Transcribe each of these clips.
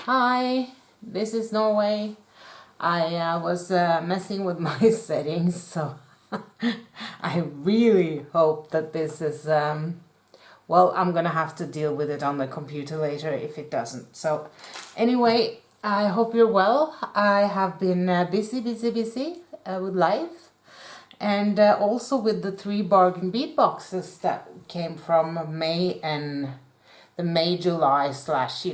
Hi, this is Norway. I was messing with my settings, so I really hope that this is, well, I'm gonna have to deal with it on the computer later if it doesn't. So anyway, I hope you're well. I have been busy with life, and also with the 3 bargain bead boxes that came from May and the May-July slash.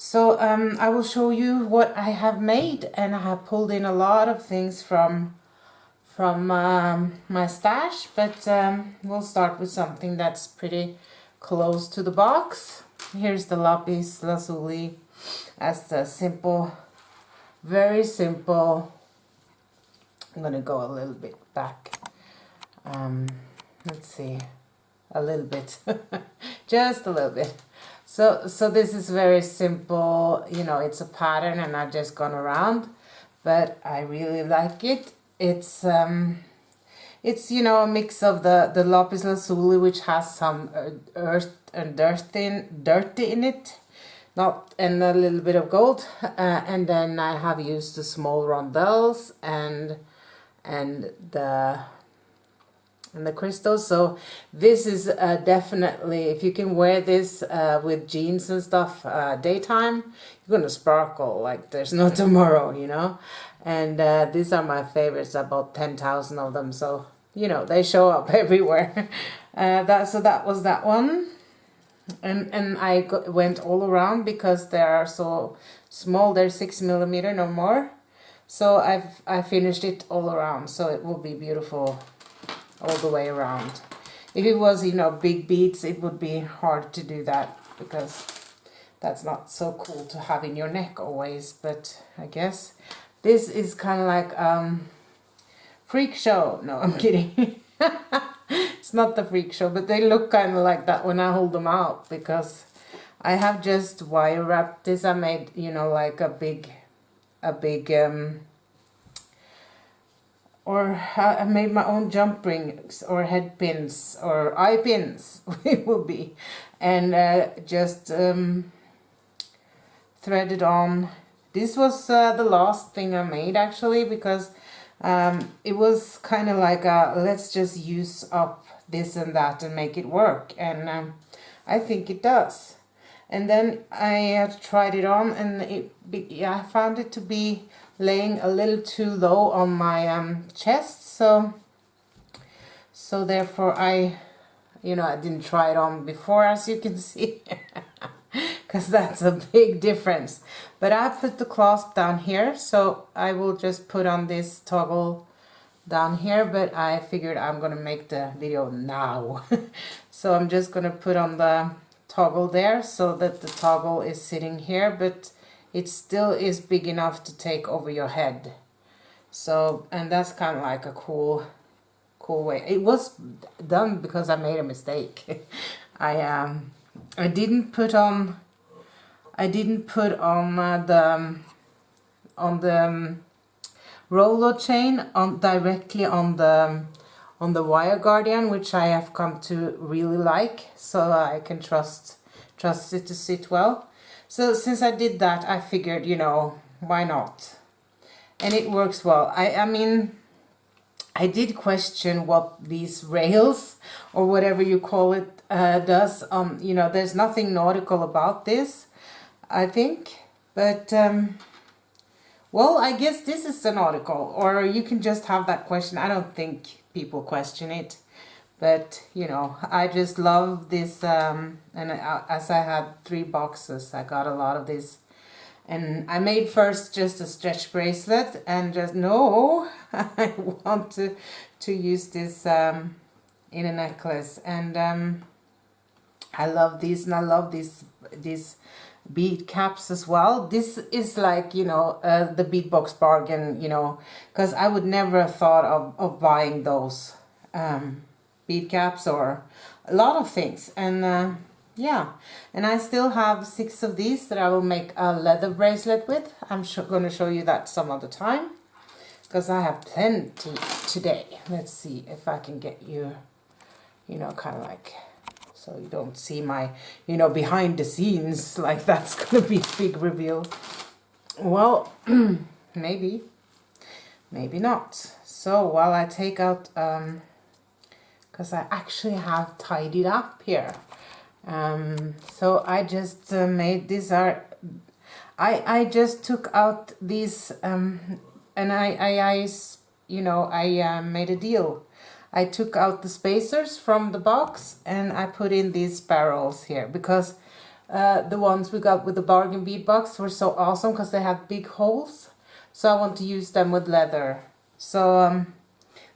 So I will show you what I have made, and I have pulled in a lot of things from my stash, but we'll start with something that's pretty close to the box. Here's the lapis lazuli as the simple, very simple. I'm gonna go a little bit back. Let's see, a little bit, just a little bit. So this is very simple, it's a pattern and I've just gone around, but I really like it. It's a mix of the lapis lazuli, which has some earth and dirt in it, and a little bit of gold, and then I have used the small rondelles and the crystals. So this is definitely, if you can wear this with jeans and stuff daytime, you're gonna sparkle like there's no tomorrow. And these are my favorites. I bought 10,000 of them, so they show up everywhere. So that was that one, and I went all around because they are so small. They're 6mm, no more. So I finished it all around, so it will be beautiful all the way around. If it was, big beads, it would be hard to do that because that's not so cool to have in your neck always. But I guess this is kind of like freak show. No, I'm kidding. It's not the freak show, but they look kind of like that when I hold them out, because I have just wire wrapped this. I made, like a big or I made my own jump rings or head pins or eye pins it will be, and just threaded on. This was the last thing I made actually, because it was kind of like let's just use up this and that and make it work, and I think it does. And then I tried it on, and I found it to be laying a little too low on my chest, so therefore I didn't try it on before, as you can see, because that's a big difference. But I put the clasp down here, so I will just put on this toggle down here, but I figured I'm gonna make the video now. So I'm just gonna put on the toggle there so that the toggle is sitting here, but it still is big enough to take over your head. So, and that's kind of like a cool way. It was done because I made a mistake. I didn't put on the roller chain directly on the wire guardian, which I have come to really like, so I can trust it to sit well. So since I did that, I figured, why not? And it works well. I mean, I did question what these rails, or whatever you call it, does. There's nothing nautical about this, I think. But, well, I guess this is the nautical. Or you can just have that question. I don't think people question it. But, I just love this, and as I had 3 boxes, I got a lot of this. And I made first just a stretch bracelet, and just, no, I want to use this in a necklace. And I love these, and I love these bead caps as well. This is like, the bead box bargain, because I would never have thought of buying those bead caps or a lot of things. And yeah, and I still have 6 of these that I will make a leather bracelet with. I'm going to show you that some other time, because I have plenty today. Let's see if I can get you, kind of like so you don't see my, you know, behind the scenes, like that's gonna be a big reveal. Well, maybe not. So while I take out, because I actually have tidied up here. So I just made, these are, I just took out these, and I you know, I made a deal. I took out the spacers from the box and I put in these barrels here because the ones we got with the bargain bead box were so awesome because they have big holes. So I want to use them with leather. So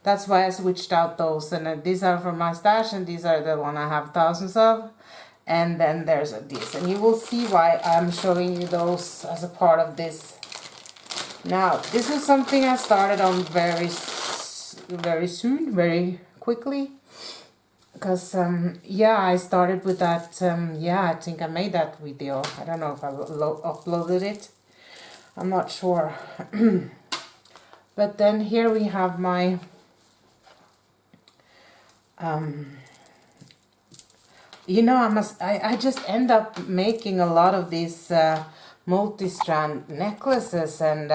that's why I switched out those. And these are from my stash and these are the one I have thousands of. And then there's this. And you will see why I'm showing you those as a part of this. Now, this is something I started on very soon, very quickly. Because, yeah, I started with that, yeah, I think I made that video. I don't know if I uploaded it. I'm not sure. But then here we have my, you know, I just end up making a lot of these multi-strand necklaces, and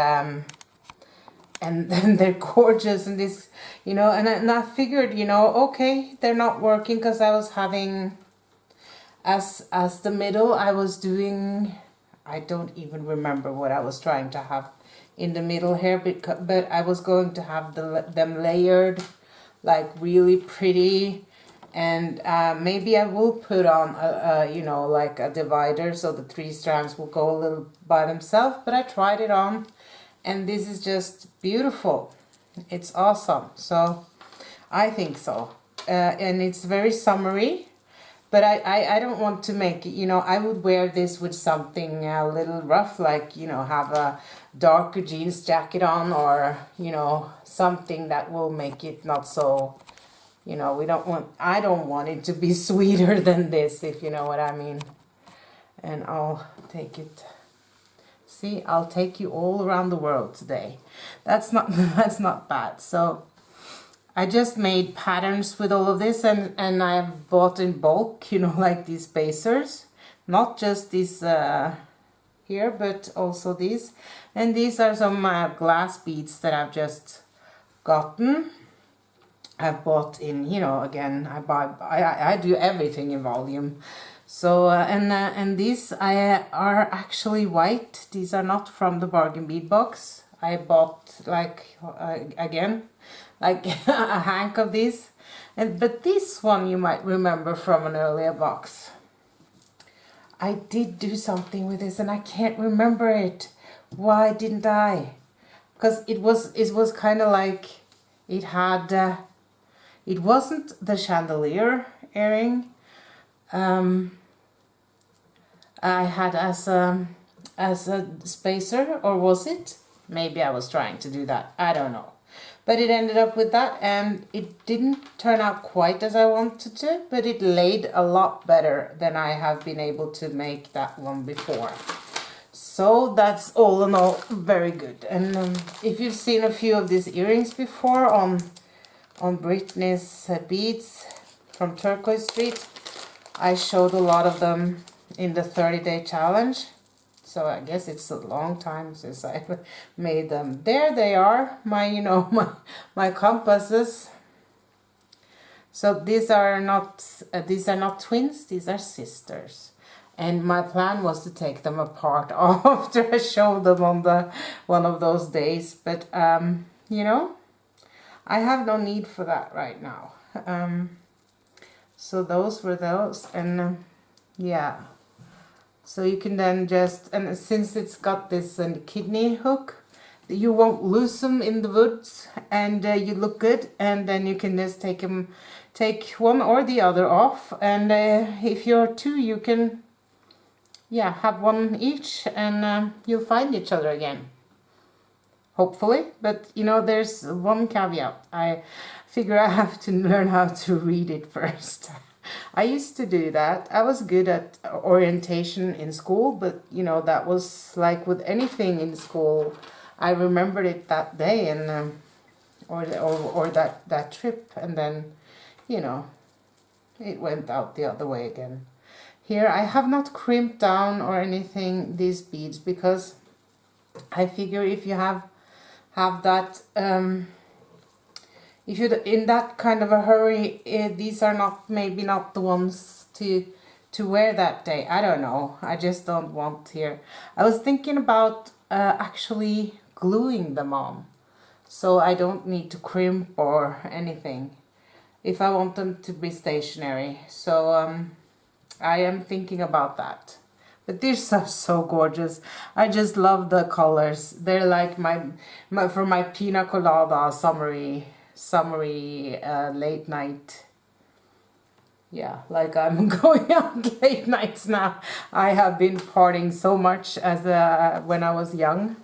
then they're gorgeous, and this, you know, and I figured, you know, okay, they're not working because I was having, as the middle, I was doing, I don't even remember what I was trying to have in the middle here, but I was going to have them layered, like really pretty, and maybe I will put on you know, like a divider so the 3 strands will go a little by themselves. But I tried it on, and this is just beautiful. It's awesome. So I think so, and it's very summery. But I don't want to make it, you know, I would wear this with something a little rough, like, you know, have a darker jeans jacket on, or, you know, something that will make it not so, you know, I don't want it to be sweeter than this, if you know what I mean. And I'll take it, see, I'll take you all around the world today. That's not, that's not bad. So I just made patterns with all of this, and I've bought in bulk, you know, like these spacers, not just these here, but also these. And these are some glass beads that I've just gotten. I've bought in, you know, again, I do everything in volume. So and these are actually white. These are not from the bargain bead box. I bought, like, again, like a hank of these. But this one you might remember from an earlier box. I did do something with this and I can't remember it. Why didn't I? Because it was kind of like, it had, it wasn't the chandelier earring. I had as a spacer, or was it? Maybe I was trying to do that. I don't know. But it ended up with that, and it didn't turn out quite as I wanted to, but it laid a lot better than I have been able to make that one before. So that's all in all very good. And if you've seen a few of these earrings before on Brittany's beads from Turquoise Street, I showed a lot of them in the 30-day challenge. So I guess it's a long time since I made them. There they are, my, you know, my compasses. So these are not twins, these are sisters. And my plan was to take them apart after I showed them on one of those days. But you know, I have no need for that right now. So those were those, and yeah. So you can then just, and since it's got this kidney hook, you won't lose them in the woods, and you look good, and then you can just take one or the other off, and if you're two, you can, yeah, have one each, and you'll find each other again. Hopefully, but you know, there's one caveat. I figure I have to learn how to read it first. I used to do that. I was good at orientation in school, but you know, that was like with anything in school. I remembered it that day, and or that trip, and then, you know, it went out the other way again. Here I have not crimped down or anything these beads, because I figure if you have that if you're in that kind of a hurry, these are not, maybe not the ones to wear that day. I don't know. I just don't want here. I was thinking about actually gluing them on, so I don't need to crimp or anything if I want them to be stationary. So I am thinking about that. But these are so gorgeous. I just love the colors. They're like my for my pina colada summery late night. Yeah, like I'm going out late nights now. I have been partying so much as when I was young.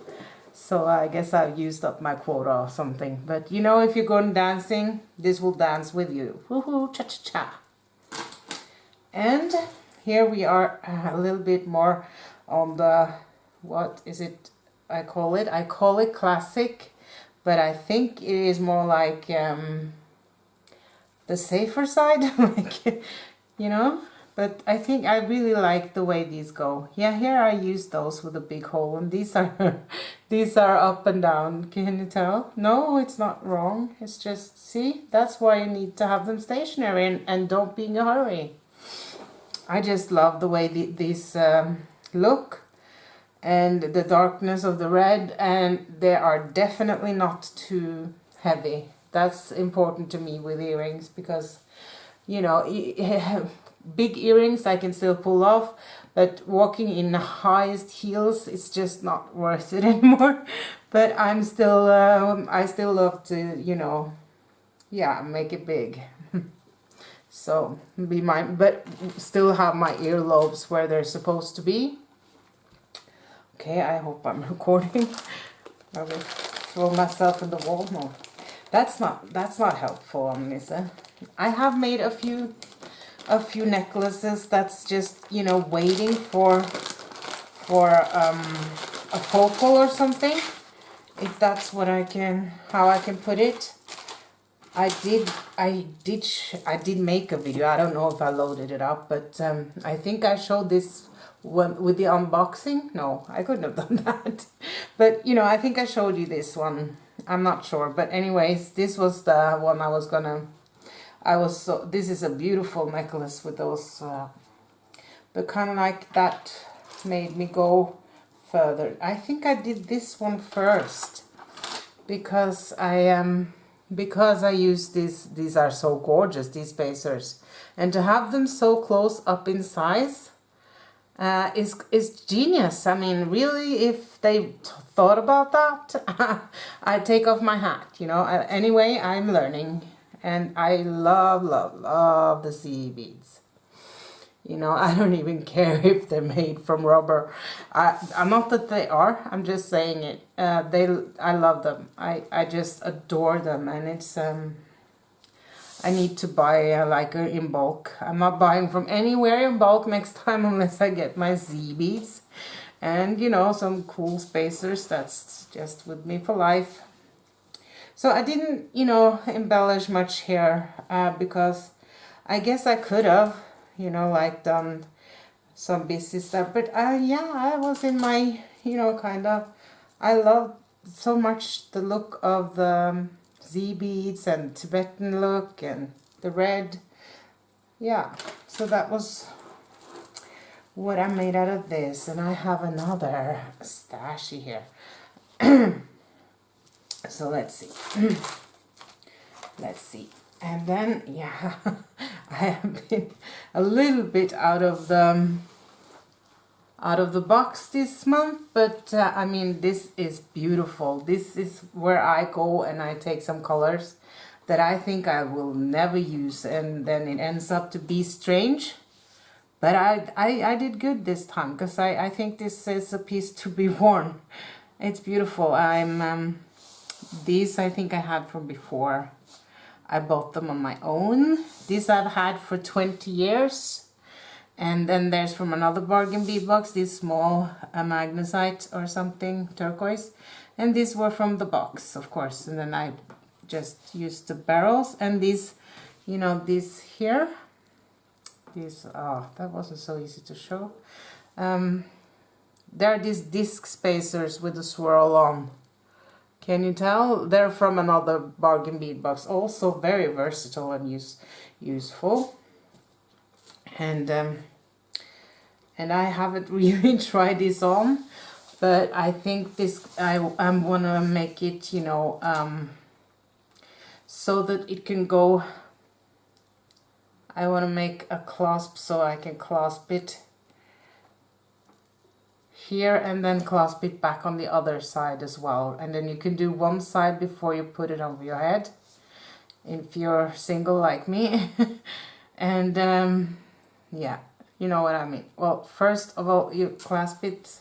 So I guess I've used up my quota or something. But you know, if you're going dancing, this will dance with you. Woohoo, cha-cha-cha. And here we are a little bit more on the, what is it I call it? I call it classic, but I think it is more like the safer side, like, you know. But I think I really like the way these go. Yeah, here I use those with a big hole, and these are these are up and down. Can you tell? No, it's not wrong. It's just, see, that's why you need to have them stationary and don't be in a hurry. I just love the way these look, and the darkness of the red, and they are definitely not too heavy. That's important to me with earrings, because, you know, big earrings I can still pull off, but walking in the highest heels, it's just not worth it anymore. But I'm still, I still love to, you know, yeah, make it big. So be mine, but still have my earlobes where they're supposed to be. Okay, I hope I'm recording. I will throw myself in the wall. No, that's not helpful, Lisa. I have made a few necklaces that's just, you know, waiting for a focal or something, if that's what how I can put it. I did make a video. I don't know if I loaded it up, but I think I showed this one with the unboxing. No, I couldn't have done that. But, you know, I think I showed you this one. I'm not sure. But anyways, this was the one I was gonna... this is a beautiful necklace with those... but kind of like that made me go further. I think I did this one first, because I use these are so gorgeous, these spacers, and to have them so close up in size is genius. I mean, really, if they thought about that, I'd take off my hat, you know. Anyway, I'm learning, and I love the sea beads. You know, I don't even care if they're made from rubber. I'm not that they are. I'm just saying it. I love them. I just adore them, and it's I need to buy like in bulk. I'm not buying from anywhere in bulk next time unless I get my Z beads, and you know, some cool spacers. That's just with me for life. So I didn't, you know, embellish much here because I guess I could have, you know, like done some busy stuff, but yeah, I was in my, you know, kind of, I love so much the look of the Z beads and Tibetan look and the red. Yeah, so that was what I made out of this, and I have another stashy here. So let's see. Let's see. And then, yeah, I have been a little bit out of the box this month, but I mean, this is beautiful. This is where I go and I take some colors that I think I will never use, and then it ends up to be strange. But I did good this time, because I think this is a piece to be worn. It's beautiful. These I think I had from before. I bought them on my own. These I've had for 20 years. And then there's from another bargain bead box, this small magnesite or something, turquoise. And these were from the box, of course. And then I just used the barrels. And these, you know, these here, these. Oh, that wasn't so easy to show. There are these disc spacers with the swirl on. Can you tell? They're from another bargain bead box. Also very versatile and useful. And I haven't really tried this on, but I think this I'm gonna make it, you know, so that it can go. I want to make a clasp so I can clasp it here and then clasp it back on the other side as well. And then you can do one side before you put it over your head, if you're single like me. And yeah, you know what I mean. Well, first of all, you clasp it.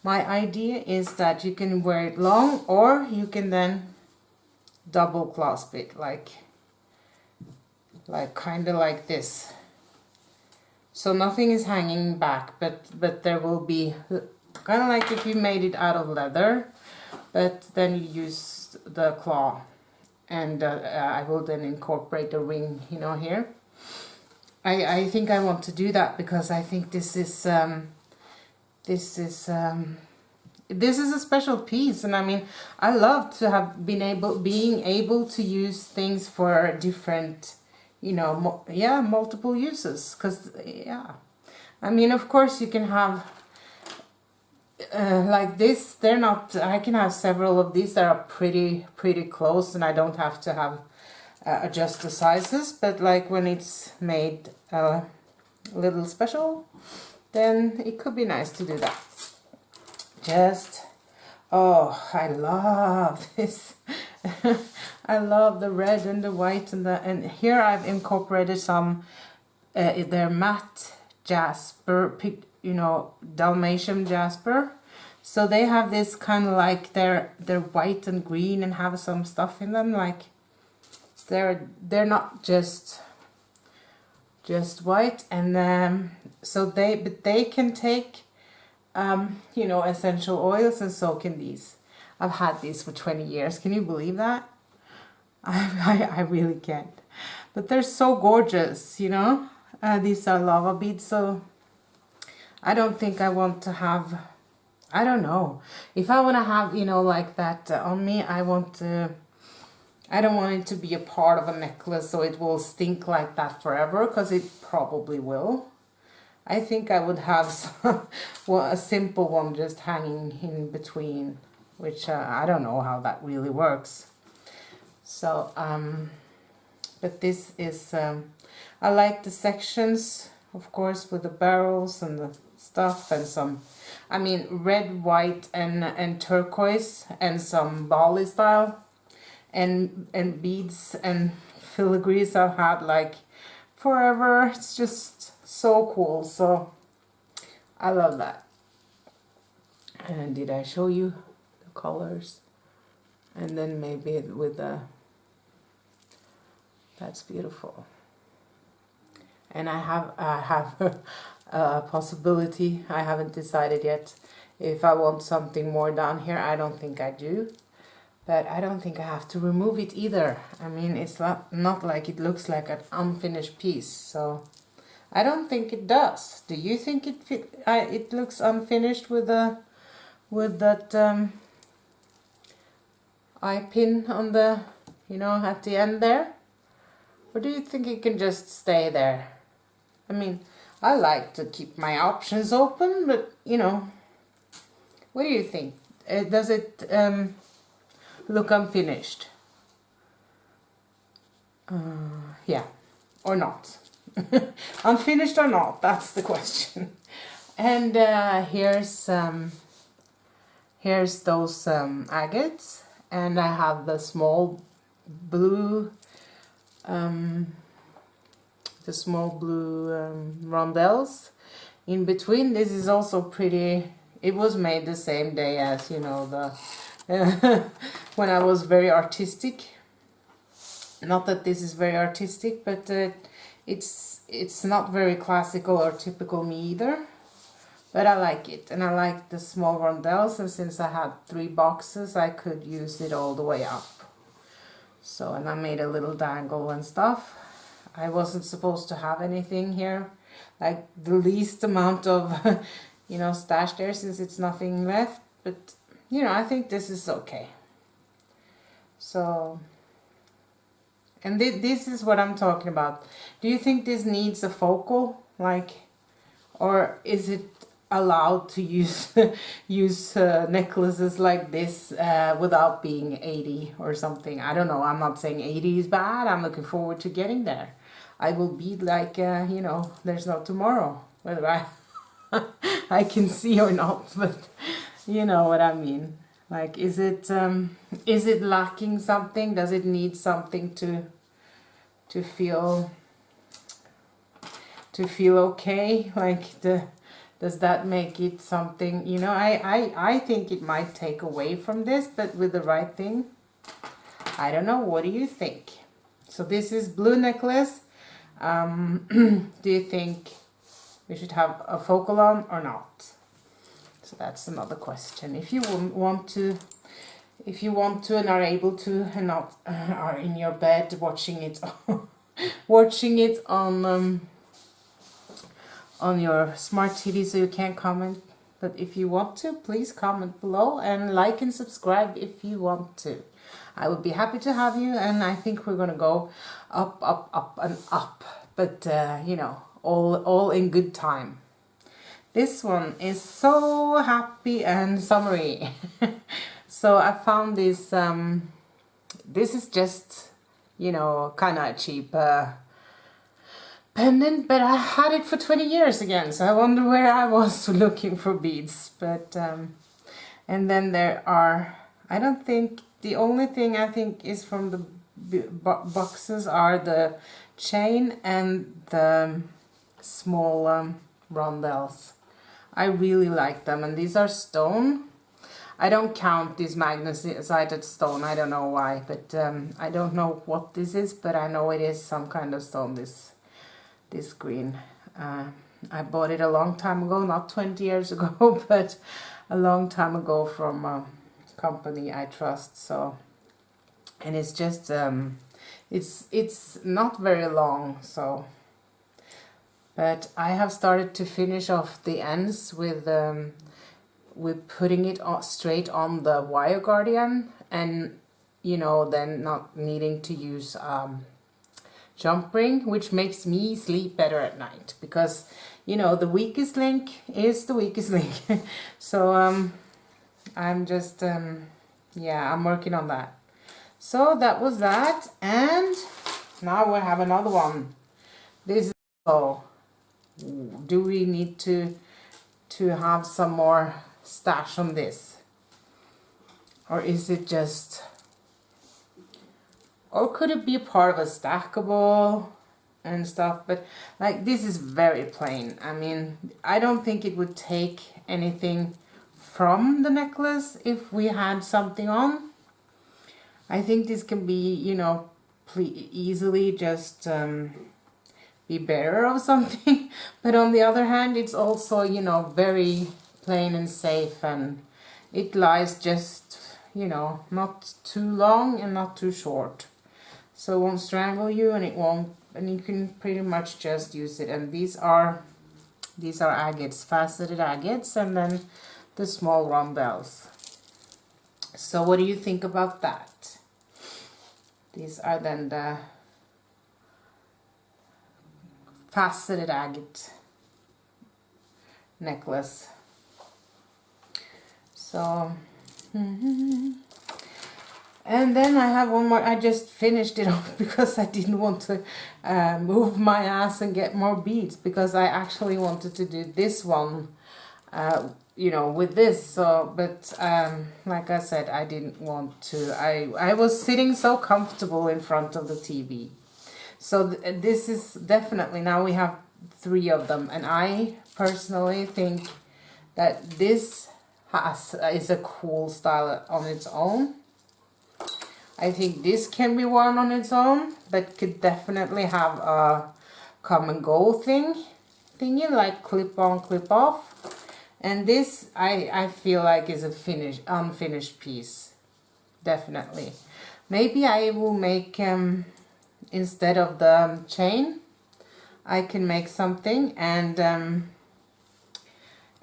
My idea is that you can wear it long, or you can then double clasp it, like kind of like this. So nothing is hanging back, but there will be kind of like if you made it out of leather, but then you use the claw, and I will then incorporate a ring, you know, here. I think I want to do that because I think this is a special piece, and I mean, I love to have being able to use things for different, you know, multiple uses. Because yeah, I mean, of course you can have like this. They're not. I can have several of these that are pretty close, and I don't have to have adjust the sizes. But like when it's made a little special, then it could be nice to do that. Just, oh, I love this. I love the red and the white, and here I've incorporated some their matte jasper, you know, Dalmatian jasper. So they have this kind of like they're white and green and have some stuff in them, like they're not just white. And so they can take you know, essential oils, and so can these. I've had these for 20 years. Can you believe that? I really can't. But they're so gorgeous, you know. These are lava beads, so I don't think I want to have, I don't know. If I want to have, you know, like that on me, I don't want it to be a part of a necklace so it will stink like that forever, because it probably will. I think I would have some, well, a simple one just hanging in between, which I don't know how that really works. So, but this is, I like the sections, of course, with the barrels and the stuff, and some, I mean, red, white, and turquoise, and some Bali style, and beads and filigrees I've had like forever. It's just so cool. So I love that. And did I show you the colors? And then maybe with the, that's beautiful. And I have a possibility. I haven't decided yet if I want something more down here. I don't think I do, but I don't think I have to remove it either. I mean, it's not like it looks like an unfinished piece, so I don't think it does. Do you think it looks unfinished with that eye pin on the, you know, at the end there? Or do you think it can just stay there? I mean, I like to keep my options open, but you know, what do you think? Does it look unfinished? Yeah, or not? Unfinished or not? That's the question. And here's those agates, and I have the small blue rondelles in between. This is also pretty. It was made the same day as, you know, the when I was very artistic. Not that this is very artistic, but it's not very classical or typical me either. But I like it, and I like the small rondelles, and since I had 3 boxes, I could use it all the way up. So, and I made a little dangle and stuff. I wasn't supposed to have anything here, like the least amount of you know, stash there, since it's nothing left. But you know, I think this is okay. So, and this is what I'm talking about. Do you think this needs a focal, like, or is it allowed to use use necklaces like this without being 80 or something? I don't know. I'm not saying 80 is bad. I'm looking forward to getting there. I will be like, you know, there's no tomorrow, whether I can see or not, but you know what I mean. Like, is it lacking something? Does it need something to feel okay? Like, does that make it something, you know? I think it might take away from this, but with the right thing. I don't know. What do you think? So this is blue necklace. Do you think we should have a focal on or not? So that's another question. If you want to, and are able to, and not are in your bed watching it, watching it on your smart TV, so you can't comment. But if you want to, please comment below and like and subscribe if you want to. I would be happy to have you, and I think we're gonna go up, up, up, and up. But you know, all in good time. This one is so happy and summery. So I found this. This is just, you know, kind of cheap pendant, but I had it for 20 years again. So I wonder where I was looking for beads. But and then there are. I don't think. The only thing I think is from the boxes are the chain and the small rondelles. I really like them, and these are stone. I don't count these magnetic stone. I don't know why, but I don't know what this is, but I know it is some kind of stone. This green. I bought it a long time ago, not 20 years ago, but a long time ago from company I trust. So, and it's just it's not very long, so, but I have started to finish off the ends with putting it straight on the wire guardian, and you know, then not needing to use jump ring, which makes me sleep better at night, because you know, the weakest link is the weakest link. So I'm just yeah, I'm working on that. So that was that, and now we have another one. This is, oh, do we need to have some more stash on this, or is it just, or could it be a part of a stackable and stuff? But like, this is very plain. I mean, I don't think it would take anything from the necklace if we had something on. I think this can be, you know, easily just be better of something. But on the other hand, it's also, you know, very plain and safe, and it lies just, you know, not too long and not too short. So it won't strangle you, and it won't, and you can pretty much just use it. And these are agates, faceted agates, and then the small rondelles. So what do you think about that? These are then the faceted agate necklace. So, and then I have one more. I just finished it off because I didn't want to move my ass and get more beads, because I actually wanted to do this one, you know, with this. So, but like I said, I didn't want to. I was sitting so comfortable in front of the TV. So this is definitely, now we have 3 of them, and I personally think that this is a cool style on its own. I think this can be worn on its own, but could definitely have a come and go thingy, like clip on, clip off. And this I feel like is a unfinished piece, definitely. Maybe I will make instead of the chain, I can make something, and I'm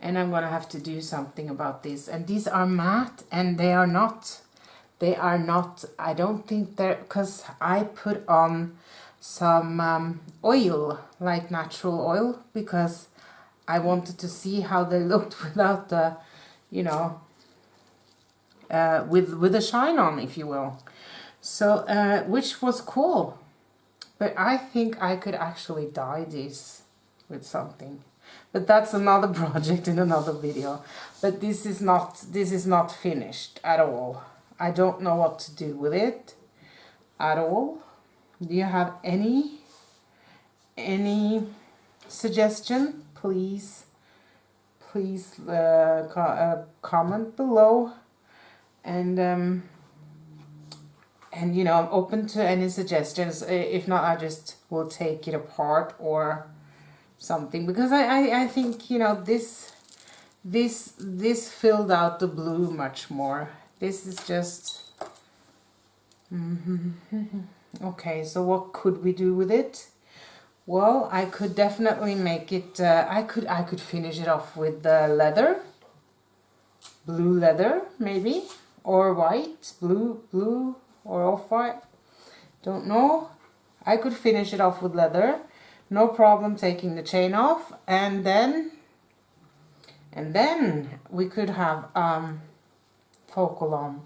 gonna have to do something about this. And these are matte, and they are not, I don't think they're, because I put on some oil, like natural oil, because I wanted to see how they looked without the, you know, with the shine on, if you will. So, which was cool. But I think I could actually dye these with something. But that's another project in another video. But this is not finished at all. I don't know what to do with it at all. Do you have any suggestion? Please comment below, and you know, I'm open to any suggestions. If not, I just will take it apart or something, because I think, you know, this filled out the blue much more. This is just okay. So what could we do with it? Well, I could definitely make it, I could finish it off with the leather, blue leather maybe, or white, blue or off-white, don't know. I could finish it off with leather, no problem, taking the chain off, and then we could have focal on.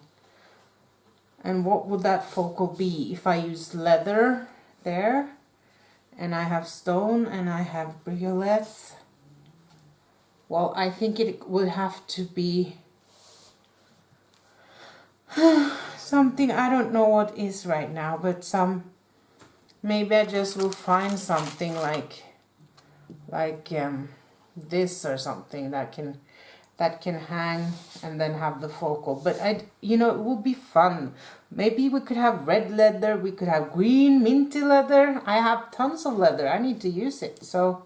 And what would that focal be if I use leather there, and I have stone and I have briolets? Well, I think it would have to be something, I don't know what is right now, but maybe I just will find something like this or something that can hang and then have the focal. But you know, it would be fun. Maybe we could have red leather, we could have green minty leather. I have tons of leather, I need to use it. So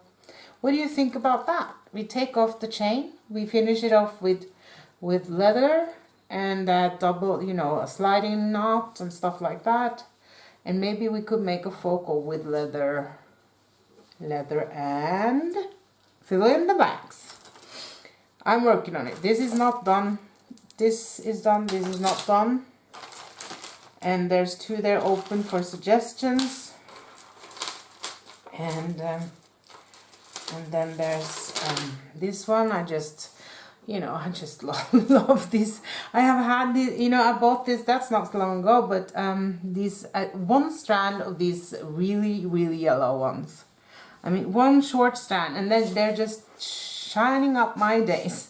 what do you think about that? We take off the chain, we finish it off with leather, and double, you know, a sliding knot and stuff like that. And maybe we could make a focal with leather and fill in the blanks. I'm working on it. This is not done. This is done. This is not done. And there's two there open for suggestions. And then there's this one. I just love this. I have had this, you know, I bought this, that's not so long ago, but these one strand of these really yellow ones. I mean, one short strand, and then they're just shining up my days.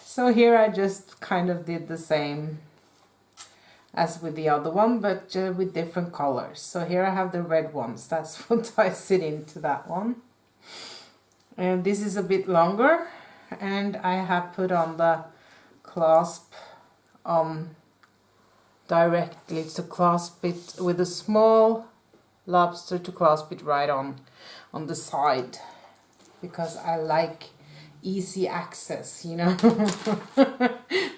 So here I just kind of did the same as with the other one, but with different colors. So here I have the red ones. That's what ties it into that one. And this is a bit longer. And I have put on the clasp directly to clasp it with a small lobster, to clasp it right on the side, because I like easy access, you know.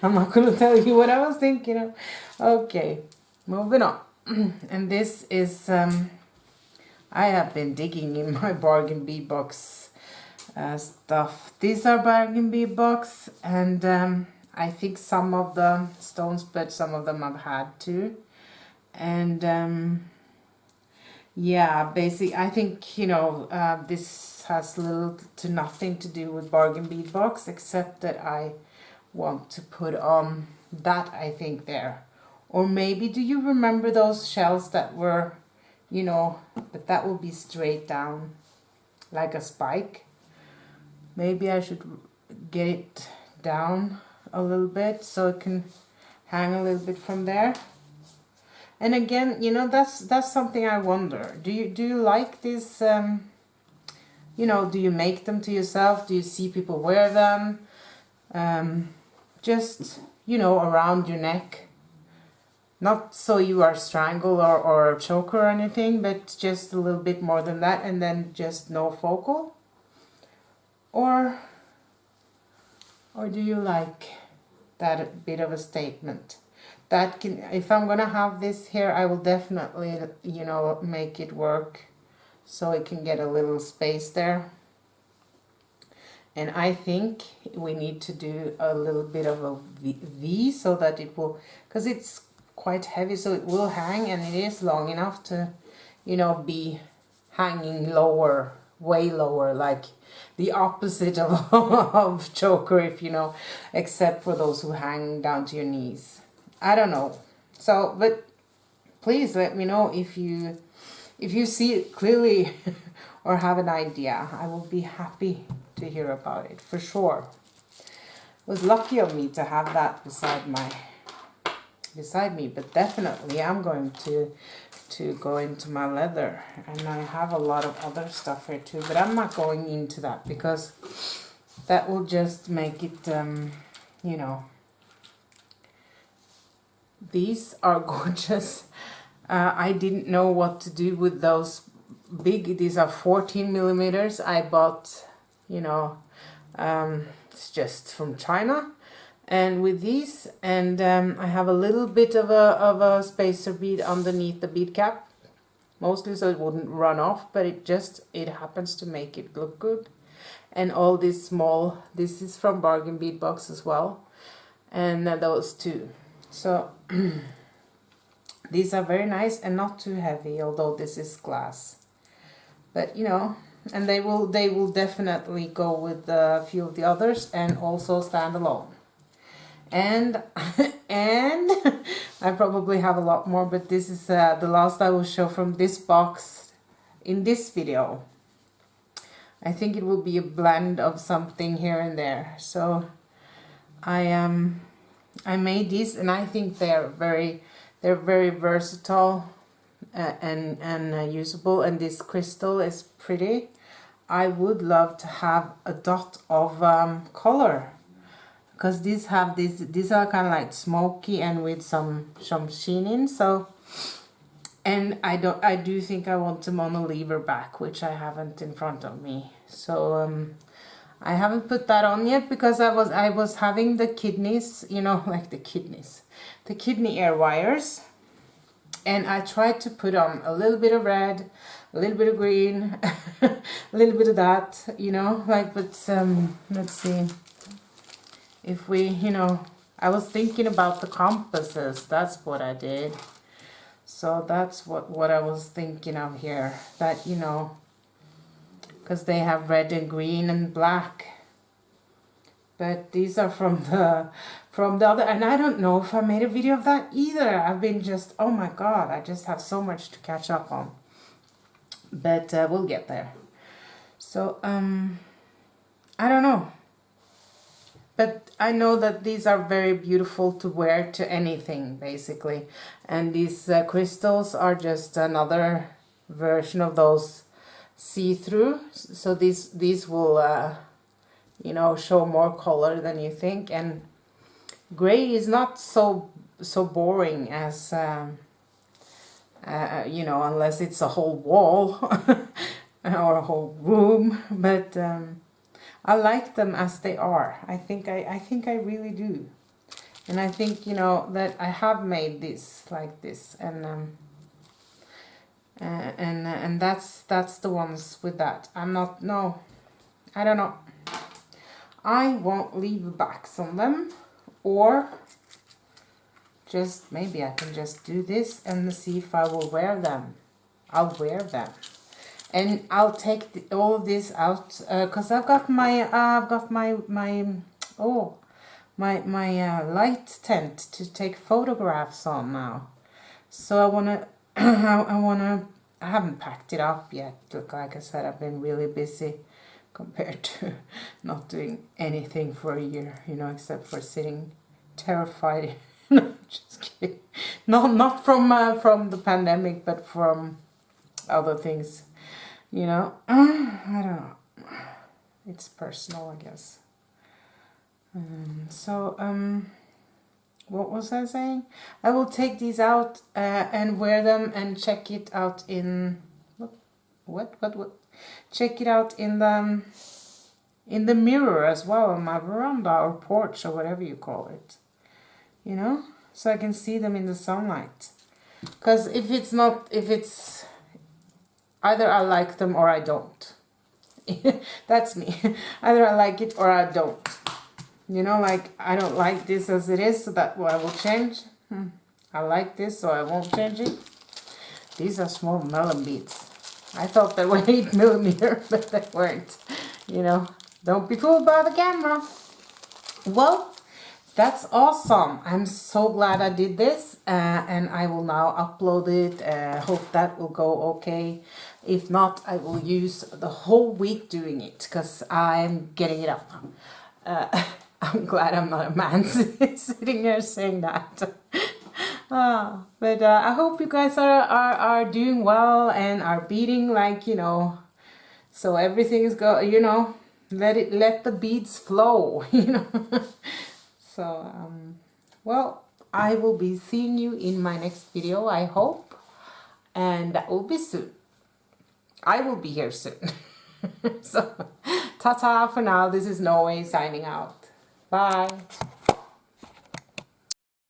I'm not gonna tell you what I was thinking of. Okay, moving on. And this is I have been digging in my bargain bead box stuff. These are bargain bead box, and I think some of the stones, but some of them I've had too. And yeah, basically I think, you know, this has little to nothing to do with bargain bead box, except that I want to put on that, I think, there. Or maybe, do you remember those shells that were, you know, but that will be straight down like a spike? Maybe I should get it down a little bit so it can hang a little bit from there. And again, you know, that's something I wonder. Do you like this? You know, do you make them to yourself? Do you see people wear them? Just, you know, around your neck. Not so you are strangled or choke or anything, but just a little bit more than that, and then just no focal. Or do you like that bit of a statement? that can, if I'm gonna have this here, I will definitely, you know, make it work so it can get a little space there. And I think we need to do a little bit of a V so that it will, because it's quite heavy, so it will hang, and it is long enough to, you know, be hanging lower, way lower, like the opposite of, of choker, if you know, except for those who hang down to your knees. I don't know. So, but please let me know if you see it clearly or have an idea. I will be happy to hear about it, for sure. It was lucky of me to have that beside me, but definitely I'm going to go into my leather, and I have a lot of other stuff here too, but I'm not going into that because that will just make it, you know. These are gorgeous. I didn't know what to do with those big, these are 14 millimeters. I bought, you know, it's just from China. And with these, and I have a little bit of a spacer bead underneath the bead cap, mostly so it wouldn't run off, but it happens to make it look good. And all this small, this is from Bargain Bead Box as well, and those two. So these are very nice and not too heavy, although this is glass. But you know, and they will definitely go with a few of the others and also stand alone. And and I probably have a lot more, but this is the last I will show from this box in this video. I think it will be a blend of something here and there. So I made these, and I think they're very versatile and usable. And this crystal is pretty. I would love to have a dot of color, because these are kind of like smoky and with some sheen in. So, and I do think I want them on a lever back, which I haven't in front of me. So I haven't put that on yet because I was having the kidneys, you know, like the kidney air wires, and I tried to put on a little bit of red, a little bit of green, a little bit of that, you know, like, but let's see. If we, you know, I was thinking about the compasses, that's what I did. So that's what I was thinking of here, that, you know, because they have red and green and black. But these are from the other, and I don't know if I made a video of that either. I've been just, oh my god, I just have so much to catch up on. But we'll get there. So, I don't know. But I know that these are very beautiful to wear to anything, basically. And these crystals are just another version of those see-through. So these will, you know, show more color than you think. And gray is not so boring as, you know, unless it's a whole wall or a whole room. But I like them as they are. I think I really do. And I think, you know, that I have made this like this, and that's the ones with that. I'm not, no, I don't know. I won't leave backs on them, or just maybe I can just do this and see if I will wear them. I'll wear them. And I'll take all of this out because I've got my light tent to take photographs on now. So I wanna I haven't packed it up yet. Look, like I said, I've been really busy compared to not doing anything for a year, you know, except for sitting terrified. No, just kidding. No, not from the pandemic, but from other things. You know, I don't know. It's personal, I guess. What was I saying? I will take these out and wear them and check it out in what? Check it out in the mirror as well on my veranda or porch or whatever you call it. You know, so I can see them in the sunlight. Because if it's either I like them or I don't. That's me. Either I like it or I don't. You know, like, I don't like this as it is, so that I will change. I like this, so I won't change it. These are small melon beads. I thought they were 8 millimeter, but they weren't. You know, don't be fooled by the camera. Well, that's awesome. I'm so glad I did this, and I will now upload it. Hope that will go okay. If not, I will use the whole week doing it, because I'm getting it up. I'm glad I'm not a man sitting here saying that. But I hope you guys are doing well and are beading, like, you know, so everything is you know, let the beads flow, you know. So well, I will be seeing you in my next video, I hope, and that will be soon. I will be here soon. So ta-ta for now. This is Norway signing out. Bye.